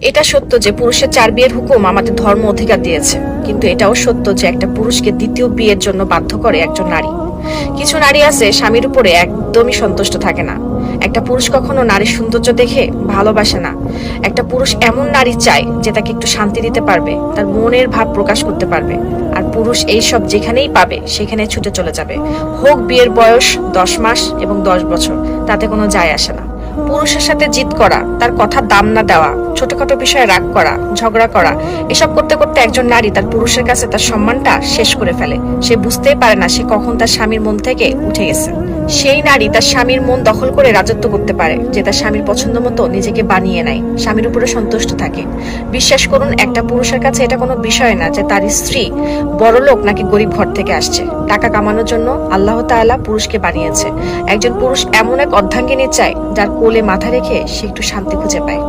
এটা সত্য যে পুরুষের 4 বিয়ের হুকুম আমাদের ধর্ম অধিকার দিয়েছে, কিন্তু এটাও সত্য যে একটা পুরুষকে দ্বিতীয় বিয়ের জন্য বাধ্য করে একজন নারী। কিছু নারী আছে স্বামীর উপরে একদমই সন্তুষ্ট থাকে না। একটা পুরুষ কখনো নারীর সৌন্দর্য দেখে ভালোবাসে না। একটা পুরুষ এমন নারী চায় যে তাকে একটু শান্তি দিতে পারবে, তার মনের ভাব প্রকাশ করতে পারবে। আর পুরুষ এই সব যেখানেই পাবে সেখানে ছুটে চলে যাবে, হোক বিয়ের বয়স 10 মাস এবং 10 বছর, তাতে কোনো যায় আসে না। পুরুষের সাথে জিদ করা, তার কথা দাম না দেওয়া, ছোটখাটো বিষয়ে রাগ করা, ঝগড়া করা, এসব করতে করতে একজন নারী তার পুরুষের কাছে তার সম্মানটা শেষ করে ফেলে। সে বুঝতেই পারে না সে কখন তার স্বামীর মন থেকে উঠে গেছে। সেই নারী তার স্বামীর মন দখল করে রাজত্ব করতে পারে, যে তার স্বামীর পছন্দ মতো নিজেকে বানিয়ে নেয়, স্বামীর উপরে সন্তুষ্ট থাকে। বিশ্বাস করুন, একটা পুরুষের কাছে এটা কোনো বিষয় না যে তার স্ত্রী বড়লোক নাকি গরিব ঘর থেকে আসছে। টাকা কামানোর জন্য আল্লাহ তাআলা পুরুষকে বানিয়েছে। একজন পুরুষ এমন এক অর্ধাঙ্গিনী চায় যার কোলে মাথা রেখে সে একটু শান্তি খুঁজে পায়।